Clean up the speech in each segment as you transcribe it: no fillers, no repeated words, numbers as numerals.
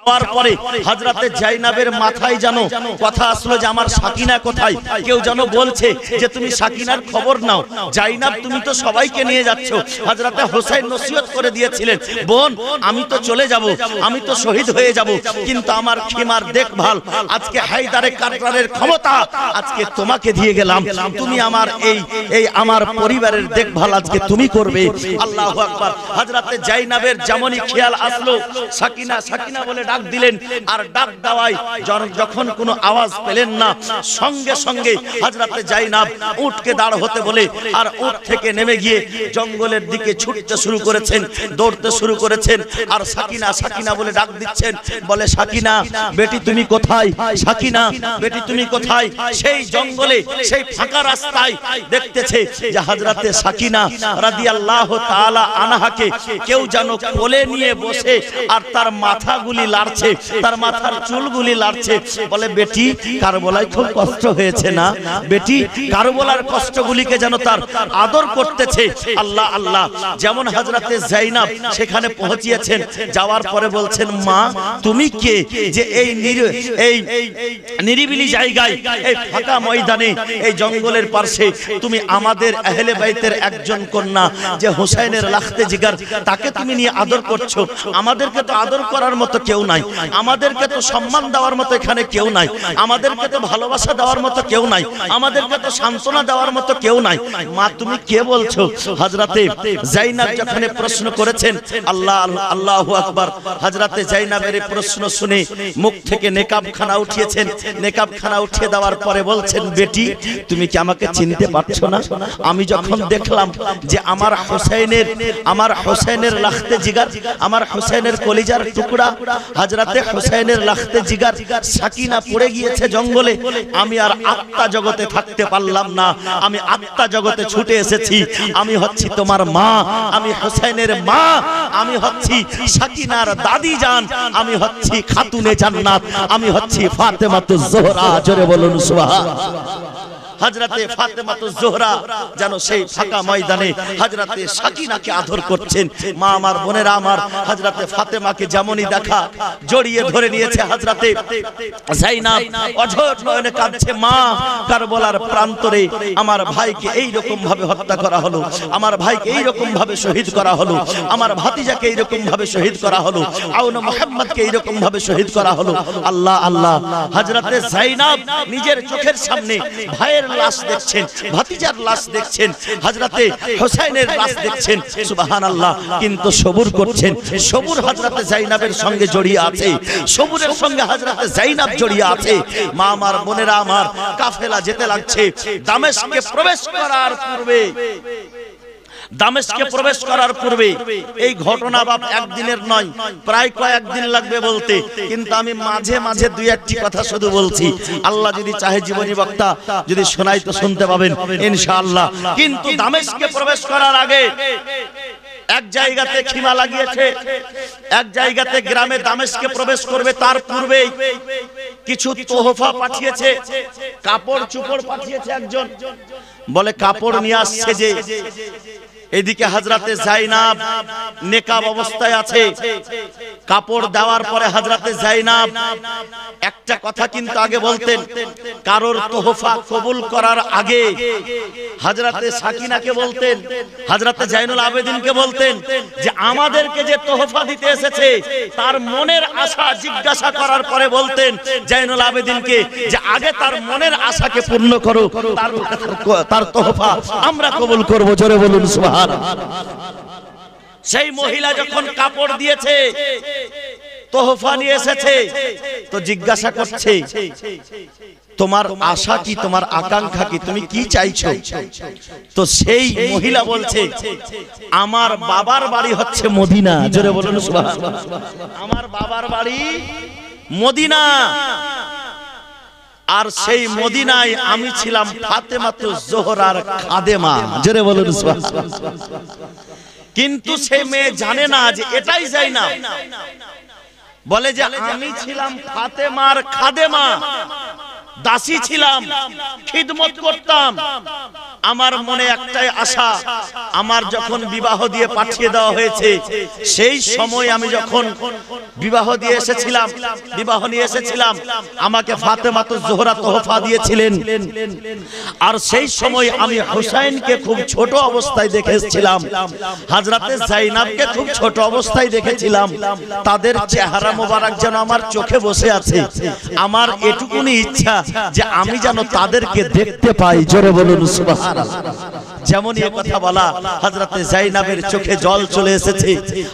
যাওয়ার পরে হযরতে জাইনাবের মাথায় যেন কথা আসলো যে আমার সাকিনা কোথায়। কেউ যেন বলছে যে তুমি সাকিনার খবর নাও, জাইনাব তুমি তো সবাইকে নিয়ে যাচ্ছ। হযরতে হোসেন নসিহত করে দিয়েছিলেন, বোন আমি তো চলে যাব, আমি তো শহীদ হয়ে যাব, কিন্তু আমার খিমার দেখভাল আজকে হায়দারে কাররারের ক্ষমতা আজকে তোমাকে দিয়ে গেলাম, তুমি আমার এই আমার পরিবারের দেখভাল আজকে তুমি করবে। আল্লাহু আকবার। হযরতে জাইনাবের যেমনই খেয়াল আসলো সাকিনা সাকিনা বলে ডাক দিলেন, আর ডাক দেওয়ায় যখন কোনো আওয়াজ পেলেন না, সঙ্গে সঙ্গে হযরতে জাইনাব উঠকে দাঁড় হতে বলে আর উঠ থেকে নেমে গিয়ে জঙ্গলের দিকে ছুটতে শুরু করেছেন, দৌড়তে শুরু করেছেন। আর সাকিনা সাকিনা বলে ডাক দিচ্ছেন, বলে সাকিনা বেটি তুমি কোথায়, সাকিনা বেটি তুমি কোথায়। সেই জঙ্গলে সেই ফাঁকা রাস্তায় দেখতেছে যে হযরতে সাকিনা রাদিয়াল্লাহু তাআলা আনহাকে কেউ যেন কোলে নিয়ে বসে আর তার মাথাগুলি লাড়ছে, তার মাথার চুলগুলি লাড়ছে। বলে বেটি কারবালায় খুব কষ্ট হয়েছে না, বেটি কারবালার কষ্টগুলিকে যেন তার আদর করতেছে। আল্লাহ আল্লাহ। যেমন হযরতে জাইনাব সেখানে পৌঁছিয়েছেন, যাওয়ার পরে বলছেন মা তুমি কে যে এই নিরিবিলি জায়গায় এই ফাঁকা ময়দানে এই জঙ্গলের পাশে তুমি আমাদের আহলে বাইতের একজন কন্যা যে হোসেনের লাখতে জিগার তাকে তুমি নিয়ে আদর করছো। আমাদেরকে তো আদর করার মতো কেউ নাই, আমাদেরকে তো সম্মান দেওয়ার মতো এখানে কেউ নাই, আমাদেরকে তো ভালোবাসা দেওয়ার মতো কেউ নাই, আমাদেরকে তো সান্ত্বনা দেওয়ার মতো কেউ নাই, মা তুমি কে বলছো। হযরতে জাইনাব যখন প্রশ্ন করেছেন, আল্লাহ আল্লাহু আকবার। হযরতে জাইনাবের প্রশ্ন শুনে মুখ থেকে নেকাবখানা উঠিয়েছেন, নেকাবখানা উঠিয়ে দেওয়ার পরে বলছেন বেটি তুমি কি আমাকে চিনতে পারছো না। আমি যখন দেখলাম যে আমার হোসেনের লাখতে জিগার, আমার হোসেনের কলিজার টুকরা হযরতে হোসেনের লাখতে জিগার সাকিনা পড়ে গিয়েছে জঙ্গলে, আমি আর আত্মা জগতে থাকতে পারলাম না, আমি আত্মা জগতে ছুটে এসেছি। আমি হচ্ছি তোমার মা, আমি হোসেনের মা, আমি হচ্ছি সাকিনার দাদি জান, আমি হচ্ছি খাতুনে জান্নাত, আমি হচ্ছি ফাতেমাতুজ জোহরা। জোরে বলুন সুবহানাল্লাহ। হযরতে ফাতেমাতুজ জোহরা যেন সেই ফাঁকা ময়দানে হযরতে সাকিনাকে আদর করছেন। মা আমার বোনেরা আমার, হযরতে ফাতেমাকে যেমনই দেখা জড়িয়ে ধরে নিয়েছে হযরতে জাইনাব, অঝোর নয়নে কাঁদছে, মা কারবালার প্রান্তরে আমার ভাইকে এই রকম ভাবে হত্যা করা হলো, আমার ভাইকে এই রকম ভাবে শহীদ করা হলো, আমার ভাতিজাকে এই রকম ভাবে শহীদ করা হলো, আউন মুহাম্মদকে এই রকম ভাবে শহীদ করা হলো। আল্লাহ আল্লাহ। হযরতে জাইনাব নিজের চোখের সামনে ভাইয়ের লাশ দেখছেন, ভাতিজার লাশ দেখছেন, হযরতে হোসেনের লাশ দেখছেন, সুবহানাল্লাহ। কিন্তু সবুর করছেন, সবুর হযরতে জাইনাবের সঙ্গে জড়িয়ে আছে, সবুরের সঙ্গে হযরতে জাইনাব জড়িয়ে আছে। মা আমার বোনেরা আমার, কাফেলা যেতে লাগছে। দামেস্কে প্রবেশ করার পূর্বে, দামেস্কে প্রবেশ করার পূর্বে এই ঘটনা বাপ একদিনের নয়, প্রায় কয়েকদিন লাগবে বলতে, কিন্তু আমি মাঝে মাঝে দুই একটি কথা শুধু বলছি। আল্লাহ যদি চাহে জীবনী বক্তা যদি শোনাই তো শুনতে পাবেন ইনশাআল্লাহ। কিন্তু দামেস্কে প্রবেশ করার আগে এক জায়গাতে খিমা লাগিয়েছে, এক জায়গাতে গ্রামে দামেস্কে প্রবেশ করবে তার পূর্বেই কিছু তোহফা পাঠিয়েছে, কাপড় চোপড় পাঠিয়েছে একজন, বলে কাপড় নিয়ে আসছে যে। এদিকে হযরতে জাইনাব নেকাব অবস্থায় আছে, কাপড় দেওয়ার পরে হযরতে জাইনাব একটা কথা কিন্তু আগে বলতেন, কারোর তোহফা কবুল করার আগে হযরতে সাকিনাকে বলতেন, হযরতে জাইনুল আবেদিনকে বলতেন যে আমাদেরকে যে তোহফা দিতে এসেছে তার মনের আশা জিজ্ঞাসা করার পরে বলতেন জাইনুল আবেদিনকে যে আগে তার মনের আশাকে পূর্ণ করো, তার তোহফা আমরা কবুল করব। জোরে বলুন সুবহানাল্লাহ। সেই মহিলা যখন কাপড় দিয়েছে, তোহফা নিয়ে এসেছে, তো জিজ্ঞাসা করছে তোমার আশা কি, তোমার আকাঙ্ক্ষা কি, তুমি কি চাইছো। তো সেই মহিলা বলছে আমার বাবার বাড়ি হচ্ছে মদিনা। জোরে বলুন সুবহানাল্লাহ। আমার বাবার বাড়ি মদিনা, আর সেই মদিনায় আমি ছিলাম ফাতেমাতুজ জোহরার খাদেমা। জোরে বলুন সুবহানাল্লাহ। কিন্তু সেই মেয়ে জানে না যে এটাই জাইনাব। বলে যে আমি ছিলাম ফাতেমার খাদেমা, দাসী ছিলাম, খিদমত করতাম। আমার মনে একটাই আশা, আমার যখন বিবাহ দিয়ে পাঠিয়ে দেওয়া হয়েছে, সেই সময় আমি যখন বিবাহ দিয়ে এসেছিলাম, বিবাহ নিয়ে এসেছিলাম, আমাকে ফাতেমাতুজ জোহরা তোহফা দিয়েছিলেন। আর সেই সময় আমি হুসাইনকে খুব ছোট অবস্থায় দেখে এসেছিলাম, হযরতে যায়েনবকে খুব ছোট অবস্থায় দেখেছিলাম। তাদের চেহারা মোবারক যেন আমার চোখে বসে আছে। আমার এটুকুনি ইচ্ছা যে আমি যেন তাদেরকে দেখতে পাই। জোরে বলুন সুবহানাল্লাহ। যেমন এই কথা বলা, হযরতে যায়েনবের চোখে জল চলে এসেছে।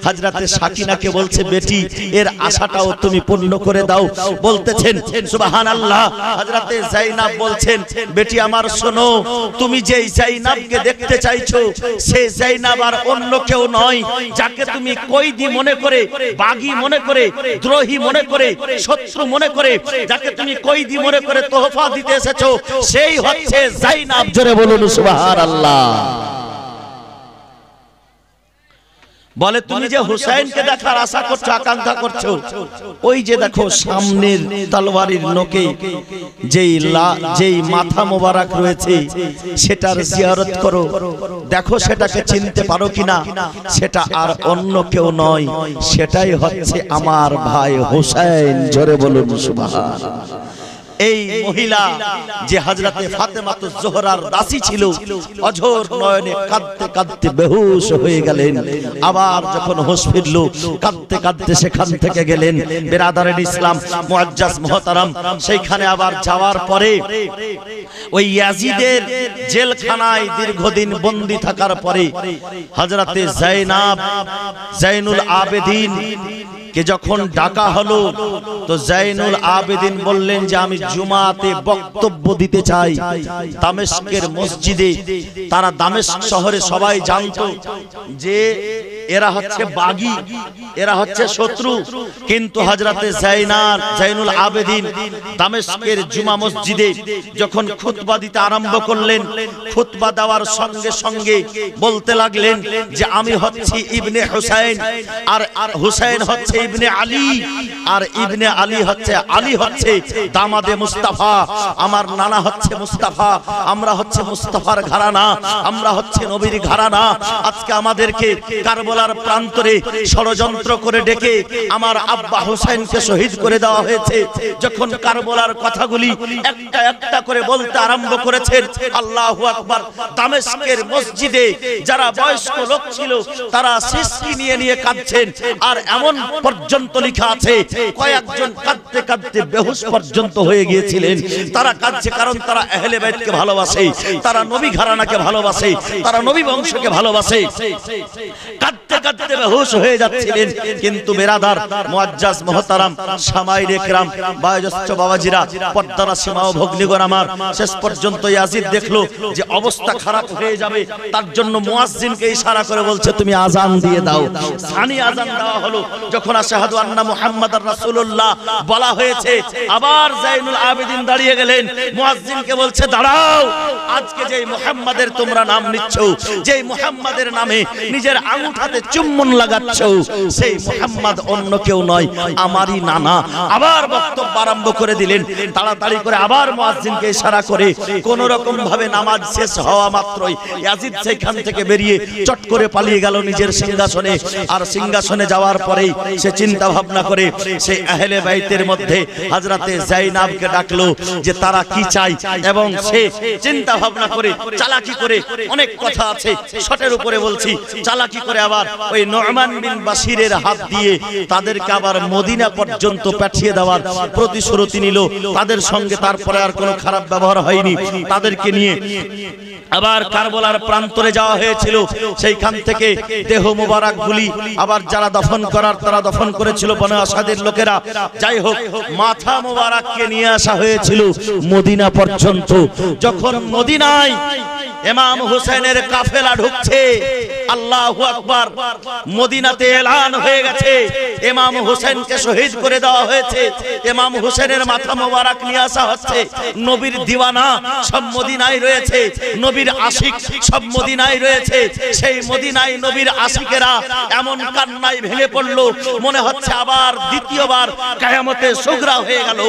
হযরতে সাকিনাকে বলছে, বেটি এর আশাটাও তুমি পূর্ণ করে দাও। বলতেছেন সুবহানাল্লাহ। হযরতে যায়েনব বলছেন, বেটি আমার শোনো, তুমি যেই যায়েনবকে দেখতে চাইছো, সেই যায়েনব আর অন্য কেউ নয়, যাকে তুমি কয়দি মনে করে, বাগী মনে করে, দ্রোহী মনে করে, শত্রু মনে করে, যাকে তুমি কয়দি মনে করে তোহফা দিতে এসেছো, সেই হচ্ছে যায়েনব। জোরে বলুন সুবহানাল্লাহ। বলে, তুমি যে হুসাইনকে দেখার আশা করছো, আকাঙ্ক্ষা করছো, ওই যে দেখো সামনের তলোয়ারের নোকে যেই মাথা মোবারক রয়েছে, সেটার জিয়ারত করো, দেখো সেটাকে চিনতে পারো কিনা। সেটা আর অন্য কেউ নয়, সেটাই হচ্ছে আমার ভাই হুসাইন। জোরে বলুন সুবহানাল্লাহ। এই মহিলা যে হযরতে ফাতেমাতুজ জোহরার দাসী ছিল, অঝোর নয়নে কাঁদতে কাঁদতে বেহুশ হয়ে গেলেন। আবার যখন হোশ ফিরল, কাঁদতে কাঁদতে সেখান থেকে গেলেন। বিরাদারান ইসলাম মুআজ্জাজ মুহতারাম, সেইখানে আবার যাওয়ার পরে ওই ইয়াজিদের জেলখানায় দীর্ঘদিন বন্দী থাকার পরে হযরতে জাইনুল আবেদিন কে যখন ডাকা হলো, তো জাইনুল আবেদিন বললেন যে আমি জুমাতে বক্তব্য দিতে চাই দামেস্কের মসজিদে। তারা দামেস্ক শহরে সবাই জানতো যে এরা হচ্ছে বাগী, এরা হচ্ছে শত্রু, কিন্তু হযরতে জাইনুল আবেদিন দামেস্কের জুমা মসজিদে যখন খুতবা দিতে আরম্ভ করলেন, খুতবা দেওয়ার সঙ্গে সঙ্গে বলতে লাগলেন যে আমি হচ্ছি ইবনে হুসাইন, আর হুসাইন হচ্ছে ইবনে আলী, আর ইবনে আলী হচ্ছে দামাদে মুস্তাফা। আমার নানা হচ্ছে মুস্তাফা, আমরা হচ্ছে মুস্তাফার ঘরানা, আমরা হচ্ছে নবীর ঘরানা। আজকে আমাদেরকে কারবালার প্রান্তরে ষড়যন্ত্র করে ডেকে আমার আব্বা হুসাইনকে শহীদ করে দেওয়া হয়েছে। যখন কারবালার কথাগুলি একটা একটা করে বলতে আরম্ভ করেছেন, আল্লাহু আকবার, দামেস্কের মসজিদে যারা বয়স্ক লোক ছিল তারা শিশি নিয়ে নিয়ে কাঁদছেন। আর এমন পর্যন্ত লেখা আছে কয়েকজন কাঁদতে কাঁদতে বেহুশ পর্যন্ত হয়ে গিয়েছিলেন। তারা কাঁদছে কারণ তারা আহলে বাইতকে ভালোবাসে, তারা নবী ঘরানাকে ভালোবাসে, তারা নবী বংশকে ভালোবাসে। কাঁদতে কাঁদতে বেহুশ হয়ে যাচ্ছিলেন। কিন্তু বেরাদার মুআজ্জাজ মুহতারাম সামাইরে کرام বয়োজ্যেষ্ঠ বাবাজিরা, পর্দার সীমা ও ভগ্নীগণ আমার, শেষ পর্যন্ত ইয়াজিদ দেখলো যে অবস্থা খারাপ হয়ে যাবে, তার জন্য মুয়াজ্জিনকে ইশারা করে বলছে তুমি আযান দিয়ে দাও। সানি আযান দেওয়া হলো। যখন আশহাদু আন্না মুহাম্মাদার রাসূলুল্লাহ বলা হয়েছে, আবার জাইনুল আবেদিন দাঁড়িয়ে গেলেন, মুয়াজ্জিনকে বলছে দাঁড়াও, আজকে যেই মুহাম্মাদের তোমরা নাম নিচ্ছ, যেই মুহাম্মাদের নামে নিজের আঙ্গুঠাতে চুম্বন লাগাচ্ছ, সেই মুহাম্মদ অন্য কেউ নয়, আমারই নানা। আবার বক্তব্য আরম্ভ করে দিলেন। তাড়াতাড়ি করে আবার মুয়াজ্জিনকে ইশারা করে কোন রকম ভাবে নামাজ শেষ হওয়া মাত্রই ইয়াজিদ সেখান থেকে বেরিয়ে চট করে পালিয়ে গেল নিজের সিংহাসনে। আর সিংহাসনে যাওয়ার পরেই সে চিন্তা ভাবনা করে সেই আহলে বাইতের মধ্যে হযরতে যায়েনবকে ডাকলো যে তারা কি চাই, এবং সে চিন্তা ভাবনা করে চালাকি করে, অনেক কথা আছে শটের উপরে বলছি, চালাকি করে আবার ওই নু'মান বিন বাশিরের হাত দিয়ে তাদেরকে আবার মদিনা পর্যন্ত পাঠিয়ে দেওয়ার প্রতিশ্রুতি নিল। তাদের সঙ্গে তারপরে আর কোনো খারাপ ব্যবহার হয়নি। তাদেরকে নিয়ে আবার কারবালার প্রান্তরে যাওয়া হয়েছিল। সেইখান থেকে দেহ মোবারক গুলি আবার যারা দফন করার তারা দফন করেছিল বনে আসাদের লোকেরা। যাই হোক, মাথা মোবারককে নিয়ে আসা হয়েছিল মদিনা পর্যন্ত। যখন মদিনায় ইমাম হুসাইনের কাফেলা ঢুকছে, আল্লাহু আকবার, মদিনাতে এলান হয়ে গেছে ইমাম হোসেনকে শহীদ করে দেওয়া হয়েছে। ইমাম হোসেনের মাথা মোবারক নিয়ে আসা হচ্ছে। নবীর দিওয়ানা সব মদিনায় রয়েছে, নবীর আশিক সব মদিনায় রয়েছে। সেই মদিনায় নবীর আশিকেরা এমন কান্নায় ভেঙে পড়লো, মনে হচ্ছে আবার দ্বিতীয়বার কিয়ামতের সুগরা হয়ে গেল।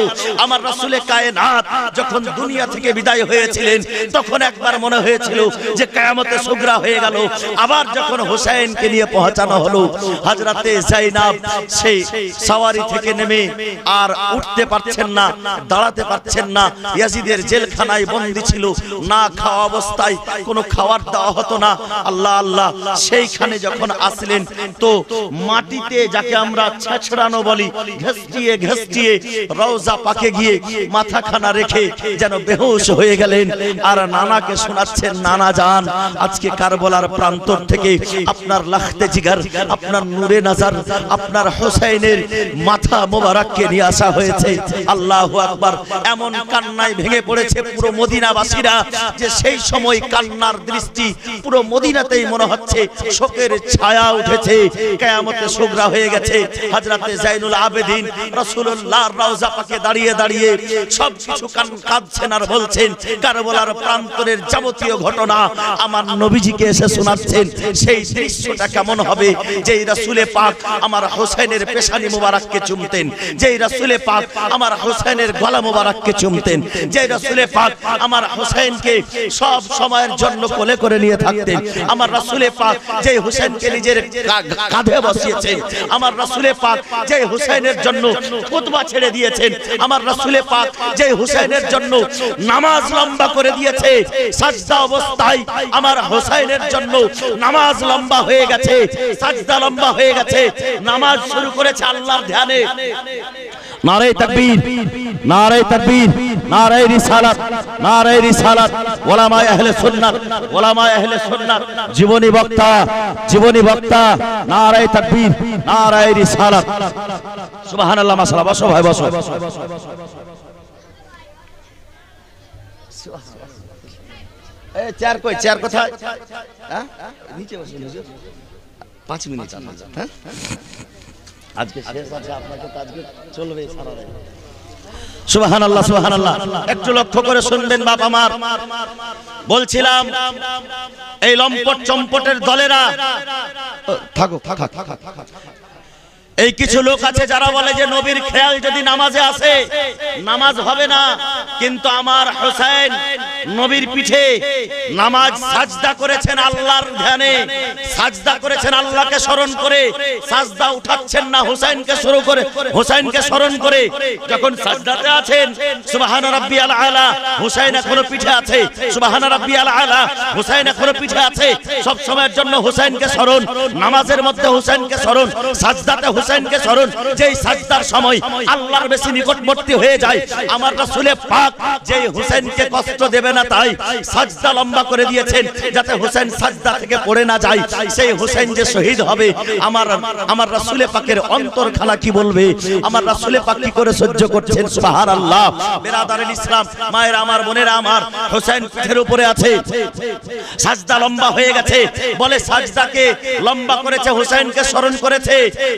আমার রাসূলে কায়নাত যখন দুনিয়া থেকে বিদায় হয়েছিলেন তখন একবার মনে হয়েছিল যে কিয়ামতের সুগরা হয়ে গেল। আবার যখন হোসেনকে নিয়ে পৌঁছানো হলো, হযরতে যায়েনব সেই সওয়ারি থেকে নেমে আর উঠতে পারছেন না, দাঁড়াতে পারছেন না, ইয়াজিদের জেলখানায় বন্দী ছিল। না খাওয়া অবস্থায়, কোনো খাবার দেওয়া হতো না। আল্লাহ আল্লাহ, সেইখানে যখন আসলেন তো মাটিতে যাকে আমরা ছেঁচড়ানো বলি, ঘেঁষটিয়ে ঘেঁষটিয়ে রওজা পাকে গিয়ে মাথাখানা রেখে যেন বেহুশ হয়ে গেলেন। আর নানাকে শোনাচ্ছেন, নানা যান আজকে কারবালার প্রান্তর থেকে আপনার লাখতে জিগার, আপনার নূরে নাজার, আপনার হোসেনের মাথা মোবারককে নিয়ে আসা হয়েছে। আল্লাহু আকবার। এমন কান্নায় ভেঙে পড়েছে পুরো মদিনাবাসীরা যে সেই সময় কান্নার দৃষ্টি পুরো মদিনাতেই মনে হচ্ছে শোকের ছায়া উঠেছে, কিয়ামতের সুগরা হয়ে গেছে। হযরতে যায়নুল আবেদিন রাসূলুল্লাহর রওজা পাকে দাঁড়িয়ে দাঁড়িয়ে সব কিছু কাঁদছেন আর বলছেন কারবালার প্রান্তরের যাবতীয় ঘটনা আমার নবীজিকে এসে শোনাচ্ছেন। সেই দৃশ্যটা কেমন হবে যেই রাসূলে পাক আমার হোসেনের পেশানি মোবারককে চুমতেন, যেই রাসূলে পাক আমার হোসেনের গলা মোবারককে চুমতেন, যেই রাসূলে পাক আমার হোসেনকে সব সময়ের জন্য কোলে করে নিয়ে থাকতেন, আমার রাসূলে পাক যেই হোসেনকে নিজের কাঁধে বসিয়েছেন, আমার রাসূলে পাক যেই হোসেনের জন্য খুতবা ছেড়ে দিয়েছেন, আমার রাসূলে পাক যেই হোসেনের জন্য নামাজ লম্বা করে দিয়েছে, সাজদা অবস্থায় আমার হোসেনের জন্য নামাজ লম্বা হয়ে গেছে, সাজদা লম্বা হয়ে গেছে, নামাজ শুরু করেছে আল্লাহর ধ্যানে। নারে তাকবীর, নারে তাকবীর, নারে রিসালাত, নারে রিসালাত। উলামায়ে আহলে সুন্নাত, উলামায়ে আহলে সুন্নাত, জীবনী বক্তা, জীবনী বক্তা, নারে তাকবীর, নারে রিসালাত। সুবহানাল্লাহ। মাশাআল্লাহ। বসো ভাই, বসো। এই চেয়ার কই, চেয়ার কোথায়? হ্যাঁ, নিচে বসুন হুজুর, 5 মিনিট। হ্যাঁ, আজকে শেষ আছে, আপনাকে তো আজকে চলবে সারা রাত। সুবহানাল্লাহ, সুবহানাল্লাহ। একটু লক্ষ্য করে শুনবেন বাপ আমার, বলছিলাম এই লম্পট চম্পটের দলেরা থাকো, এই কিছু লোক আছে যারা বলে যে নবীর খেয়াল যদি নামাজে আসে নামাজ হবে না, কিন্তু আমার হোসেন নবীর পিঠে নামাজ সাজদা করেছেন আল্লাহর ধ্যানে, সাজদা করেছেন আল্লাহকে স্মরণ করে, সাজদা উঠাচ্ছেন না হোসেনকে শুরু করে, হোসেনকে স্মরণ করে। যখন সাজদাতে আছেন সুবহান রাব্বিয়াল আলা, হোসেন এখনো পিঠে আছে, সুবহান রাব্বিয়াল আলা, হোসেন এখনো পিঠে আছে। সব সময়ের জন্য হোসেনকে স্মরণ, নামাজের মধ্যে হোসেনকে স্মরণ, সাজদাতে হোসেনকে স্মরণ। যেই সাজদার সময় আল্লাহর বেশি নিকটবর্তী হয়ে যায়, আমার রাসূলে পাক যেই হোসেনকে কষ্ট দেবে না তাই সাজদা লম্বা করে দিয়েছেন যাতে হোসেন সাজদা থেকে পড়ে না যায়। সেই হোসেন যে শহীদ হবে, আমার রাসূলে পাকের অন্তরখানা কি বলবে, আমার রাসূলে পাক কি করে সহ্য করছেন। সুবহানাল্লাহ। বিরাদারুল ইসলাম, মায়েরা আমার, বোনেরা আমার, হোসেন পিঠের উপরে আছে, সাজদা লম্বা হয়ে গেছে, বলে সাজদাকে লম্বা করেছে, হোসেনকে স্মরণ করেছে।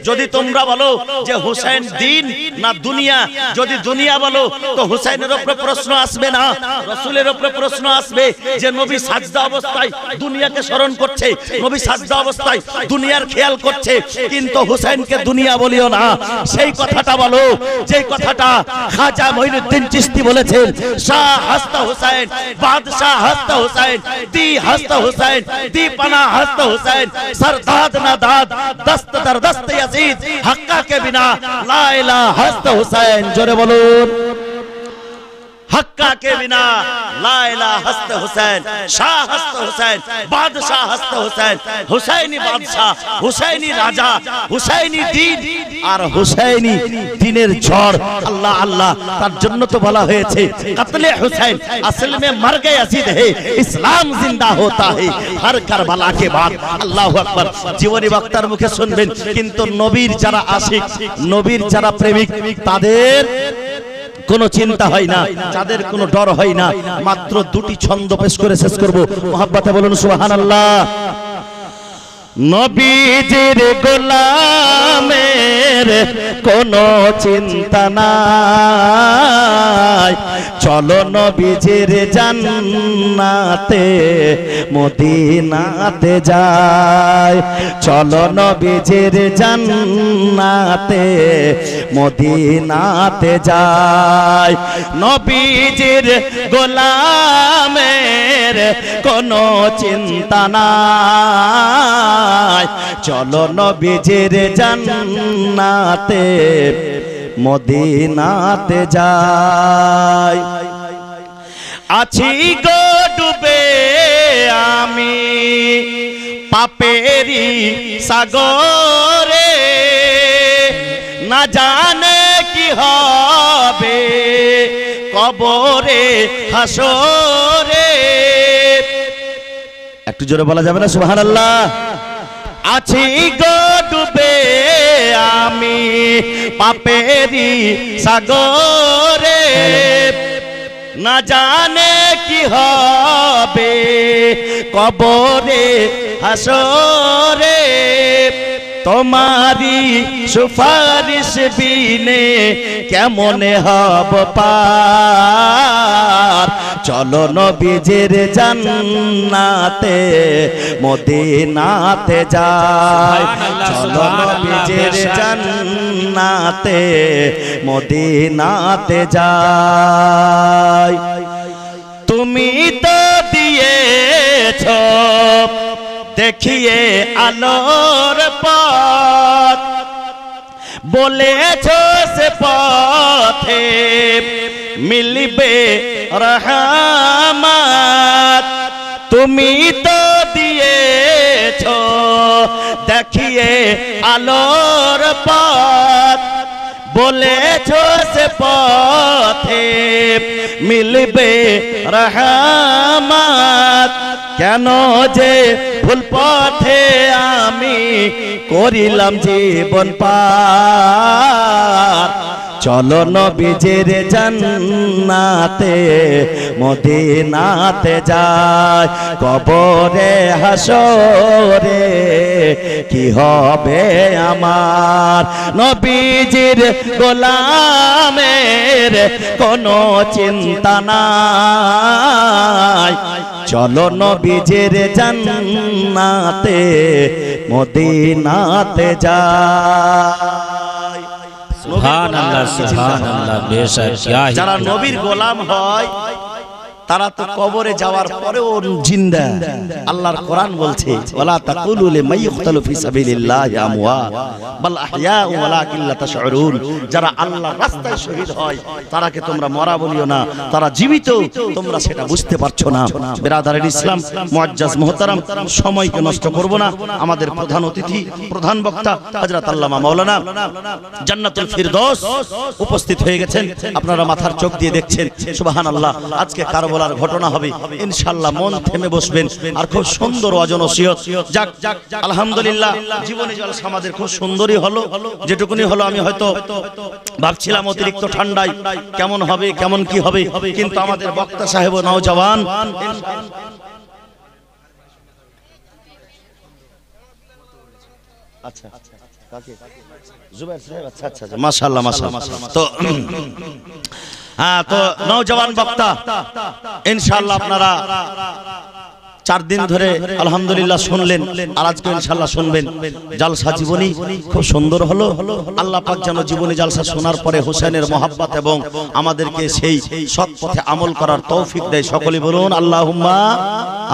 যদি তোমরা বলো যে হোসেন দিন না দুনিয়া, যদি দুনিয়া বলো তো হোসেনের উপরে প্রশ্ন আসবে না, রাসূলের উপরে প্রশ্ন আসবে যে নবী সাজদা অবস্থায় দুনিয়াকে স্মরণ করছে, নবী সাজদা অবস্থায় দুনিয়ার খেয়াল করছে, কিন্তু হোসেনকে দুনিয়া বলিও না। সেই কথাটা বলো যেই কথাটা খাজা মঈনুদ্দিন চিশতি বলেছেন, শাহ হাস্তা হোসেন, বাদশাহ হাস্তা হোসেন, দি হাস্তা হোসেন, দি পানা হাস্তা হোসেন, सरदाद ना दाद, दस्त दर दस्त यजीद, हक्का के बिना ला इलाहा हस्त हुसैन। जोरे बोलून, हक्का के बिना ला इलाहा हस्त हुसैन, शाह हस्त हुसैन, बादशाह हस्त हुसैन, हुसैनी बादशाह, हुसैनी राजा, हुसैनी दीन और हुसैनी दीनेर झड़। अल्लाह अल्लाह, तार जন্য तो বলা হয়েছে कत्ले हुसैन असल में मर गए यजीद है, इस्लाम जिंदा होता है हर करबला के बाद। আল্লাহু আকবার। জীবনী বক্তার মুখে শুনবেন, কিন্তু নবীর যারা আশিক, নবীর যারা প্রেমিক, তাদের কোনো চিন্তা হয় না, যাদের কোনো ডর হয় না। মাত্র দুটি ছন্দ পেশ করে শেষ করব। মুহাব্বতে বলুন সুবহানাল্লাহ। নবীজির গোলামের কোনো চিন্তা নাই, চলো নবীজির জান্নাতে মদিনাতে যাই, চলো নবীজির জান্নাতে মদিনাতে যাই। নবীজির গোলামের কোনো চিন্তা নাই, চলো নবীজির জান্নাতে মদিনাতে যাই। আছি গো ডুবে আমি পাপেরি সাগরে, না জানে কি হবে কবরে হাসরে। একটু জোরে বলা যাবে না সুবহানাল্লাহ? আছি গো ডুবে আমি পাপেরি সাগরে, না জানে কি হবে কবরে হাসরে। তোমারি সুপারিশ বিনে কেমনে হব পার, চলো নবীজির জান্নাতে মদিনাতে যাই, চলো নবীজির জান্নাতে মদিনাতে যাই। তুমি তো দিয়েছো দেখিয়ে আলোর পথ, বলেছো সে পথে মিলবে রহমত। তুমি তো দিয়েছো দেখিয়ে আলোর পথ, বলেছো সে পথে মিলবে রহমত। কেন যে ভুল পথে আমি করিলাম জীবন পার, চলো নবীজির জান্নাতে মদিনাতে যাই। কবরে হাসরে কি হবে আমার, নবীজির গোলামের কোনো চিন্তা নাই, চলো নবীজির জান্নাতে মদিনাতে যাই। সুবহানাল্লাহ সুবহানাল্লাহ। বেশক যারা নবীর গোলাম হয় তারা তো কবরে যাওয়ার পরেও জিন্দা। আল্লাহর কোরআন বলছে ওয়ালা তাকুলু লিমান ইয়ুকতালু ফি সাবিলিল্লাহি আমওয়াত বাল আহইয়াউ ওয়ালাকিন লা তাশউরুন। যারা আল্লাহর রাস্তায় শহীদ হয় তারাকে তোমরা মরা বলিও না, তারা জীবিত, তোমরা সেটা বুঝতে পারছো না। বিরাদারের ইসলাম মুআজ্জাজ মুহতারাম, সময়কে নষ্ট করব না। আমাদের প্রধান অতিথি প্রধান বক্তা হযরত আল্লামা মাওলানা জান্নাতুল ফিরদৌস উপস্থিত হয়ে গেছেন। আপনারা মাথার চোখ দিয়ে দেখছেন সুবহানাল্লাহ। আজকে কারবালার ঘটনা হবে ইনশাআল্লাহ, মন থেমে বসবেন। আর খুব সুন্দর ওয়াজ নসিহত। যাক আলহামদুলিল্লাহ, জীবনী জলসা আমাদের খুব সুন্দরই হলো। যেটুকুনি হলো আমি হয়তো ভাবছিলাম অতিরিক্ত ঠান্ডায় কেমন হবে, কেমন কি হবে, কিন্তু আমাদের বক্তা সাহেব নওজওয়ান আচ্ছা কাকে জুবাইর সাহেব, আচ্ছা আচ্ছা মাশাআল্লাহ মাশাআল্লাহ। তো তো নওজওয়ান বক্তা ইনশাআল্লাহ আপনারা 4 দিন ধরে আলহামদুলিল্লাহ শুনলেন, আর আজকে ইনশাআল্লাহ শুনবেন। জালসা জীবনী খুব সুন্দর হলো। আল্লাহ পাক যেন জীবনী জালসা শোনার পরে হোসেনের মহব্বত এবং আমাদেরকে সেই সৎ পথে আমল করার তৌফিক দেয়। সকলে বলুন আল্লাহুম্মা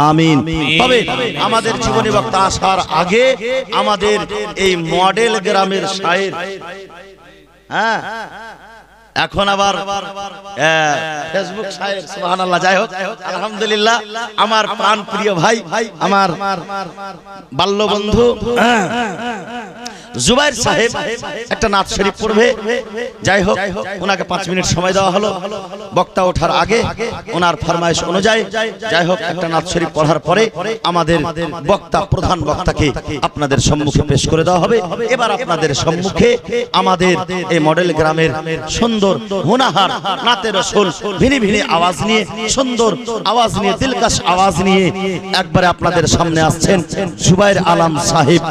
আমিন। তবে আমাদের জীবনী বক্তা আসার আগে আমাদের এই মডেল গ্রামের শায়ের, হ্যাঁ এখন আবার ফেসবুক শায়ের, সুবহানাল্লাহ। যাই হোক আলহামদুলিল্লাহ, আমার প্রাণ প্রিয় ভাই, আমার বাল্য বন্ধু জুবাইর সাহেব একটা নাত শরীফ পড়বে। যাই হোক ওনাকে 5 মিনিট সময় দেওয়া হলো বক্তা ওঠার আগে, ওনার ফরমায়েশ অনুযায়ী। যাই হোক একটা নাত শরীফ পড়ার পরে আমাদের বক্তা প্রধান বক্তাকে আপনাদের সম্মুখে পেশ করে দেওয়া হবে। এবার আপনাদের সম্মুখে আমাদের এই মডেল গ্রামের সুন্দর সুন্দর হুনাহার নাতে রাসূল ভিনি ভিনি আওয়াজ নিয়ে সুন্দর আওয়াজ নিয়ে দিলকাশ আওয়াজ নিয়ে একবারে আপনাদের সামনে আসছেন জুবায়ের আলম সাহেব।